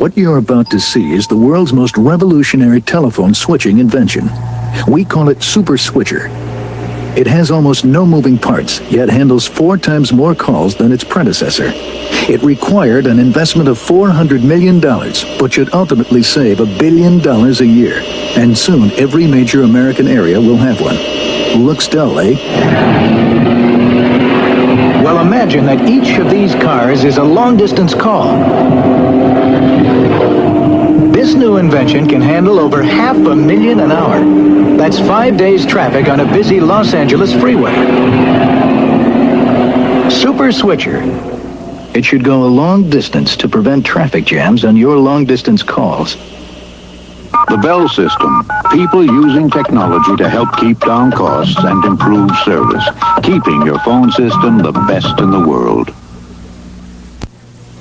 What you're about to see is the world's most revolutionary telephone switching invention. We call it Super Switcher. It has almost no moving parts, yet handles 4 times more calls than its predecessor. It required an investment of $400 million, but should ultimately save $1 billion a year. And soon, every major American area will have one. Looks dull, eh? Well, imagine that each of these cars is a long-distance call. This new invention can handle over 500,000 an hour. That's 5 days' traffic on a busy Los Angeles freeway. Super Switcher. It should go a long distance to prevent traffic jams on your long-distance calls. The Bell System. People using technology to help keep down costs and improve service. Keeping your phone system the best in the world.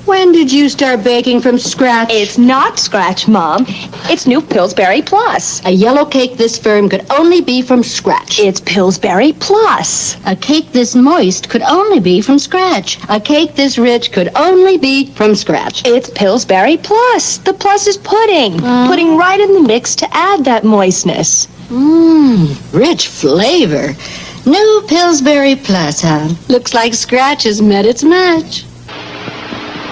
When did you start baking from scratch? It's not scratch, Mom. It's new Pillsbury Plus. A yellow cake this firm could only be from scratch. It's Pillsbury Plus. A cake this moist could only be from scratch. A cake this rich could only be from scratch. It's Pillsbury Plus. The plus is pudding. Pudding right in the mix to add that moistness. Rich flavor. New Pillsbury Plus, huh? Looks like scratch has met its match.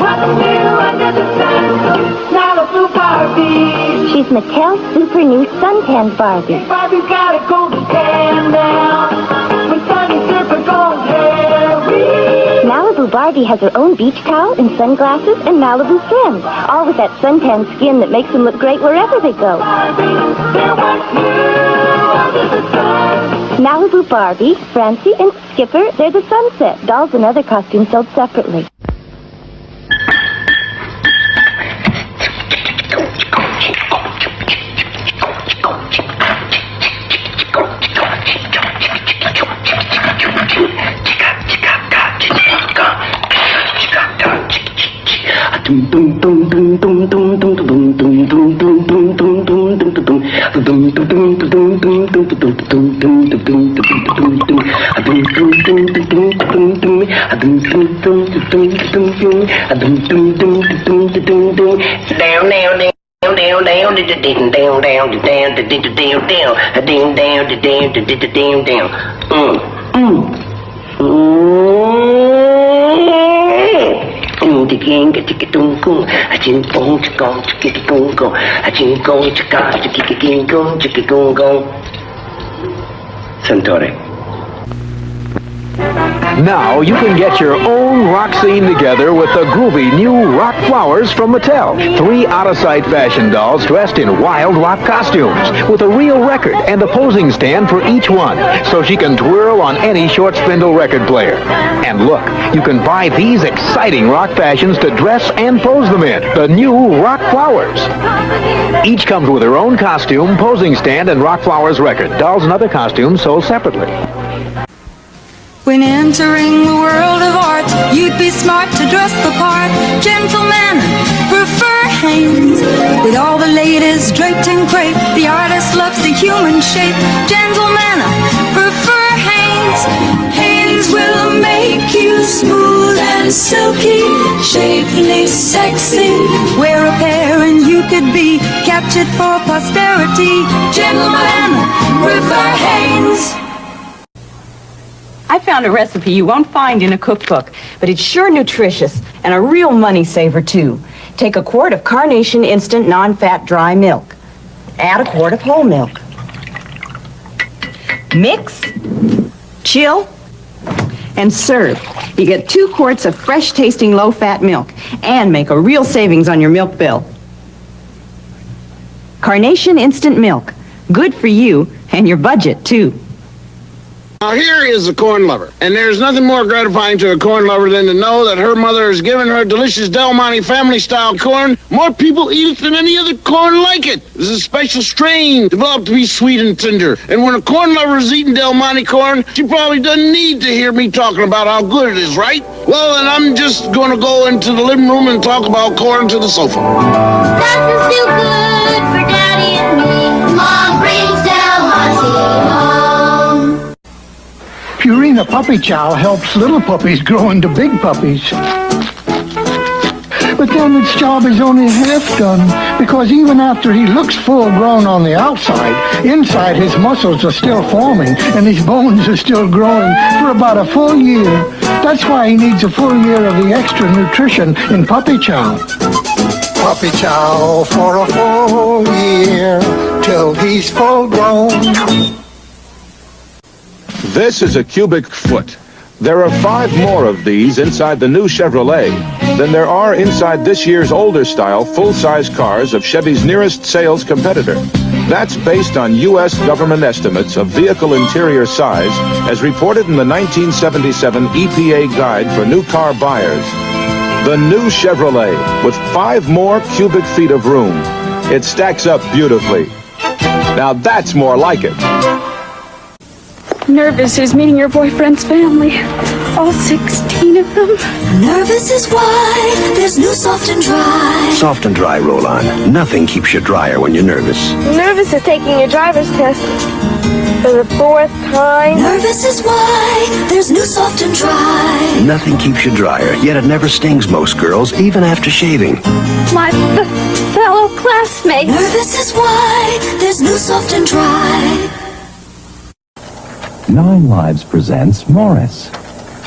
What's new under the sun? Malibu Barbie. She's Mattel's super new Suntans Barbie. Barbie's got a golden tan now. With sunny super gold hair. Malibu Barbie has her own beach towel and sunglasses and Malibu Friends. All with that suntan skin that makes them look great wherever they go. Barbie, they're what's new under the sun. Malibu Barbie, Francie, and Skipper, they're the Sunset. Dolls and other costumes sold separately. Centauri. Now you can get your own rock scene together with the groovy new Rock Flowers from Mattel. 3 out-of-sight fashion dolls dressed in wild rock costumes with a real record and a posing stand for each one, so she can twirl on any short spindle record player. And look, you can buy these exciting rock fashions to dress and pose them in. The new Rock Flowers. Each comes with her own costume, posing stand, and Rock Flowers record. Dolls and other costumes sold separately. When entering the world of art, you'd be smart to dress the part. Gentlemen prefer Hanes, with all the ladies draped in crepe. The artist loves the human shape. Gentlemen prefer Hanes. Hanes will make you smooth and silky, shapely, sexy. Wear a pair and you could be captured for posterity. Gentlemen prefer Hanes. I found a recipe you won't find in a cookbook, but it's sure nutritious and a real money saver, too. Take a quart of Carnation Instant Non-Fat Dry Milk. Add a quart of whole milk. Mix, chill, and serve. You get 2 quarts of fresh-tasting low-fat milk and make a real savings on your milk bill. Carnation Instant Milk. Good for you and your budget, too. Now here is a corn lover, and there's nothing more gratifying to a corn lover than to know that her mother has given her delicious Del Monte family-style corn. More people eat it than any other corn like it. This is a special strain developed to be sweet and tender. And when a corn lover is eating Del Monte corn, she probably doesn't need to hear me talking about how good it is, right? Well, then I'm just going to go into the living room and talk about corn to the sofa. Nothing's too good for Daddy and me. Mom brings Del Monte home. Purina Puppy Chow helps little puppies grow into big puppies. But then its job is only half done, because even after he looks full grown on the outside, inside his muscles are still forming and his bones are still growing for about a full year. That's why he needs a full year of the extra nutrition in Puppy Chow. Puppy Chow for a full year till he's full grown. This is a cubic foot. There are 5 more of these inside the new Chevrolet than there are inside this year's older style full-size cars of Chevy's nearest sales competitor. That's based on U.S. government estimates of vehicle interior size as reported in the 1977 EPA Guide for New Car Buyers. The new Chevrolet with 5 more cubic feet of room. It stacks up beautifully. Now that's more like it. Nervous is meeting your boyfriend's family. All 16 of them. Nervous is why there's new Soft and Dry. Soft and Dry Roll-On. Nothing keeps you drier when you're nervous. Nervous is taking your driver's test for the 4th time. Nervous is why there's new Soft and Dry. Nothing keeps you drier, yet it never stings most girls, even after shaving. My fellow classmates. Nervous is why there's new Soft and Dry. 9 Lives presents Morris.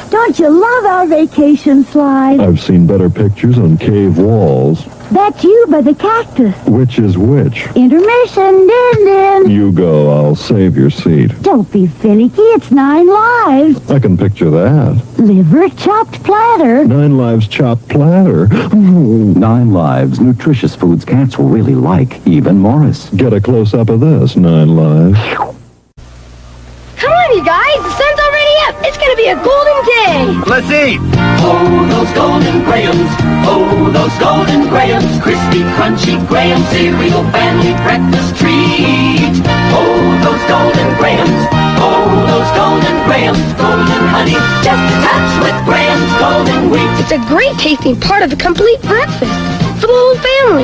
Don't you love our vacation slide? I've seen better pictures on cave walls. That's you by the cactus. Which is which? Intermission, din din. You go, I'll save your seat. Don't be finicky, it's 9 Lives. I can picture that. Liver chopped platter. 9 Lives chopped platter. 9 Lives, nutritious foods cats will really like, even Morris. Get a close-up of this, 9 Lives. Come on, you guys. The sun's already up. It's going to be a golden day. Let's eat. Oh, those golden grahams. Oh, those golden grahams. Crispy, crunchy graham cereal family breakfast treat. Oh, those golden grahams. Oh, those golden grahams. Golden honey, just a touch with Graham's golden wheat. It's a great tasting part of the complete breakfast for the whole family.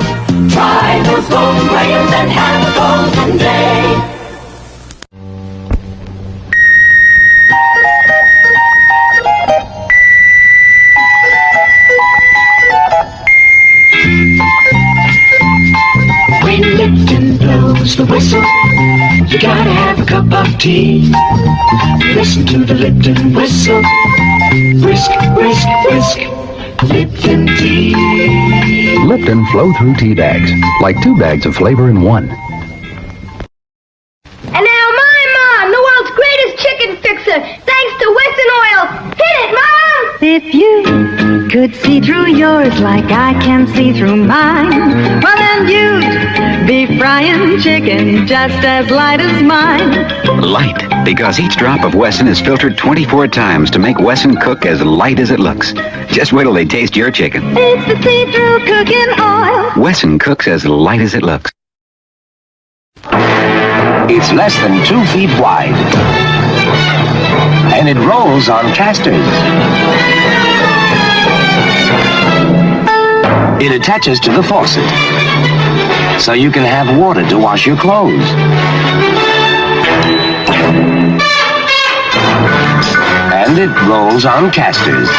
Try those golden grahams and have a golden day. When Lipton blows the whistle, you gotta have a cup of tea. Listen to the Lipton whistle. Whisk, whisk, whisk. Lipton tea. Lipton flow-through tea bags, like 2 bags of flavor in one. And now my mom, the world's greatest chicken fixer, thanks to Wesson Oil. Hit it, Mom! If you could see through yours like I can see through mine, well then you'd be frying chicken just as light as mine. Light, because each drop of Wesson is filtered 24 times to make Wesson cook as light as it looks. Just wait till they taste your chicken. It's the see-through cooking oil. Wesson cooks as light as it looks. It's less than 2 feet wide. And it rolls on casters. It attaches to the faucet, so you can have water to wash your clothes. And it rolls on casters.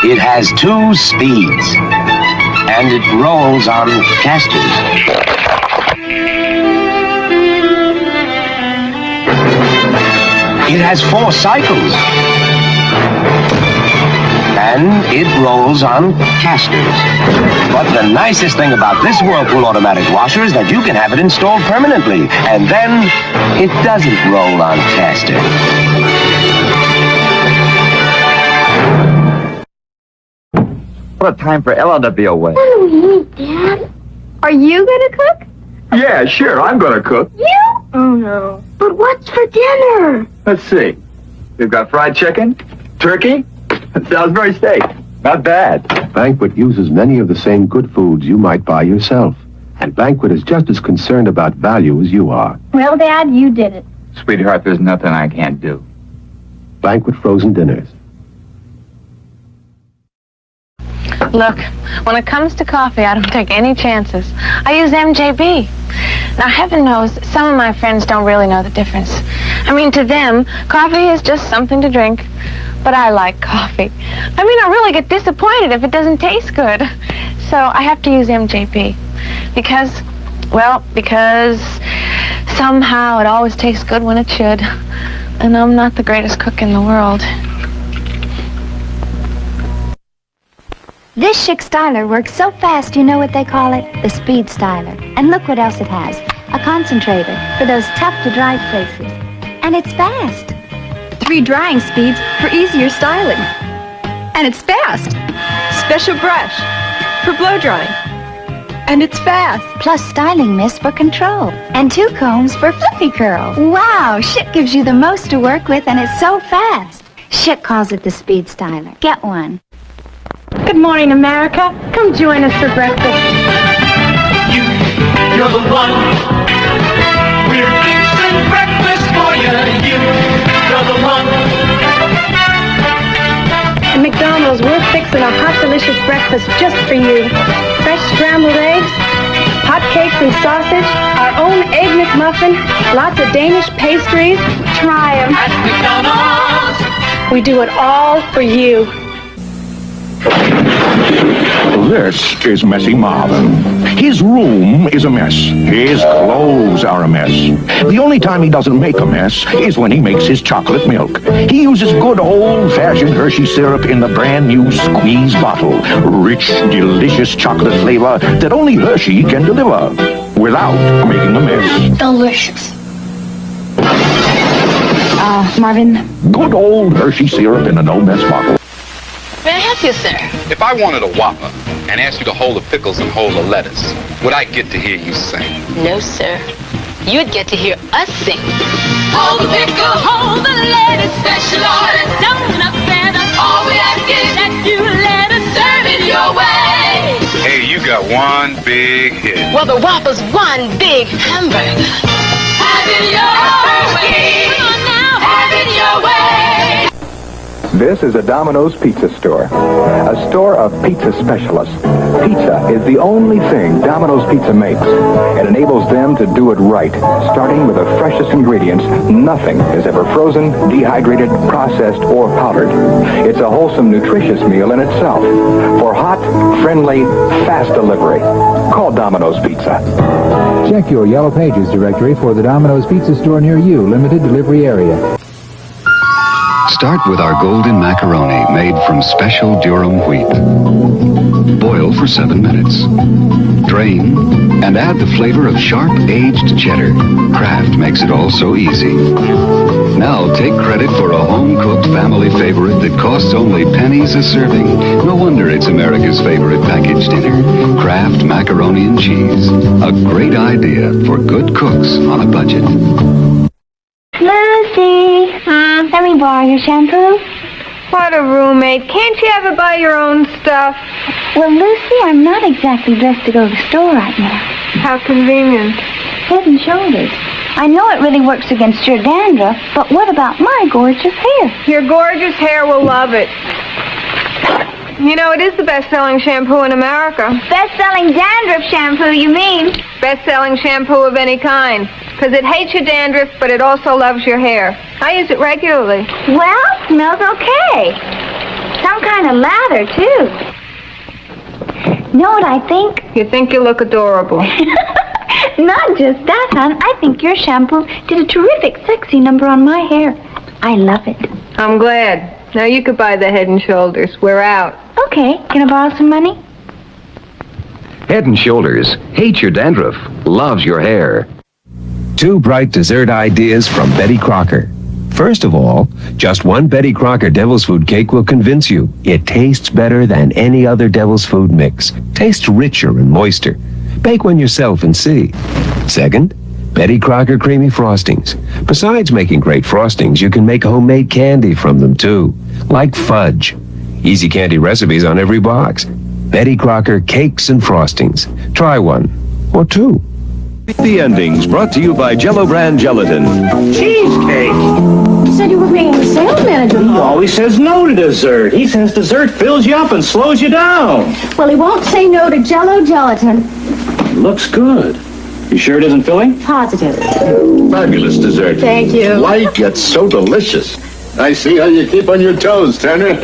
It has 2 speeds, and it rolls on casters. It has 4 cycles. And it rolls on casters. But the nicest thing about this Whirlpool automatic washer is that you can have it installed permanently. And then it doesn't roll on casters. What a time for Ella to be away. What do we eat, Dad? Are you going to cook? Yeah, sure, I'm gonna cook. You? Oh, no. But what's for dinner? Let's see. We've got fried chicken, turkey, and Salisbury steak. Not bad. Banquet uses many of the same good foods you might buy yourself. And Banquet is just as concerned about value as you are. Well, Dad, you did it. Sweetheart, there's nothing I can't do. Banquet frozen dinners. Look, when it comes to coffee, I don't take any chances. I use MJB. Now, heaven knows, some of my friends don't really know the difference. I mean, to them, coffee is just something to drink. but I like coffee. I mean, I really get disappointed if it doesn't taste good. So I have to use MJP because somehow it always tastes good when it should. And I'm not the greatest cook in the world. This Schick styler works so fast, you know what they call it? The speed styler. And look what else it has. A concentrator for those tough-to-dry places. And it's fast. 3 drying speeds for easier styling. And it's fast. Special brush for blow drying. And it's fast. Plus styling mist for control. And 2 combs for fluffy curl. Wow, Schick gives you the most to work with, and it's so fast. Schick calls it the speed styler. Get one. Good morning, America. Come join us for breakfast. You're the one. We're fixing breakfast for you. You're the one. At McDonald's, we're fixing a hot, delicious breakfast just for you. Fresh scrambled eggs, hot cakes and sausage, our own Egg McMuffin, lots of Danish pastries. Try them. At McDonald's. We do it all for you. This is Messy Marvin. His room is a mess. His clothes are a mess. The only time he doesn't make a mess is when he makes his chocolate milk. He uses good old-fashioned Hershey syrup in the brand new squeeze bottle. Rich, delicious chocolate flavor that only Hershey can deliver without making a mess. Delicious. Marvin. Good old Hershey syrup in a no-mess bottle. May I help you, sir? If I wanted a Whopper and asked you to hold the pickles and hold the lettuce, would I get to hear you sing? No, sir. You'd get to hear us sing. Hold the pickle, hold the lettuce, special order, donut and all we ask is that you let us serve it your way. Hey, you got one big hit. Well, the Whopper's one big hamburger. Have it your way. Come on now, have it your way. This is a Domino's Pizza store, a store of pizza specialists. Pizza is the only thing Domino's Pizza makes. It enables them to do it right, starting with the freshest ingredients. Nothing is ever frozen, dehydrated, processed, or powdered. It's a wholesome, nutritious meal in itself. For hot, friendly, fast delivery, call Domino's Pizza. Check your Yellow Pages directory for the Domino's Pizza store near you, limited delivery area. Start with our golden macaroni made from special durum wheat. Boil for 7 minutes. Drain and add the flavor of sharp aged cheddar. Kraft makes it all so easy. Now take credit for a home-cooked family favorite that costs only pennies a serving. No wonder it's America's favorite packaged dinner. Kraft macaroni and cheese. A great idea for good cooks on a budget. Lucy, let me borrow your shampoo. What a roommate. Can't you ever buy your own stuff? Well, Lucy, I'm not exactly dressed to go to the store right now. How convenient. Head and Shoulders. I know it really works against your dandruff, but what about my gorgeous hair? Your gorgeous hair will love it. You know, it is the best-selling shampoo in America. Best-selling dandruff shampoo, you mean? Best-selling shampoo of any kind. Because it hates your dandruff, but it also loves your hair. I use it regularly. Well, smells okay. Some kind of lather, too. Know what I think? You think you look adorable. Not just that, hon. I think your shampoo did a terrific sexy number on my hair. I love it. I'm glad. Now you could buy the Head and Shoulders. We're out. Okay. Can I borrow some money? Head and Shoulders hates your dandruff, loves your hair. 2 bright dessert ideas from Betty Crocker. First of all, just one Betty Crocker Devil's Food cake will convince you it tastes better than any other Devil's Food mix. Tastes richer and moister. Bake one yourself and see. Second, Betty Crocker Creamy Frostings. Besides making great frostings, you can make homemade candy from them too, like fudge. Easy candy recipes on every box. Betty Crocker Cakes and Frostings. Try one or 2. The Endings, brought to you by Jell-O Brand Gelatin. Cheesecake! You said you were being the sales manager. He always says no to dessert. He says dessert fills you up and slows you down. Well, he won't say no to Jell-O Gelatin. Looks good. You sure it isn't filling? Positive. Fabulous dessert. Thank you. Light yet so delicious. I see how you keep on your toes, Turner.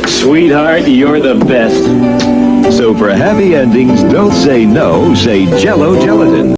Sweetheart, you're the best. So for happy endings, don't say no, say Jell-O Gelatin.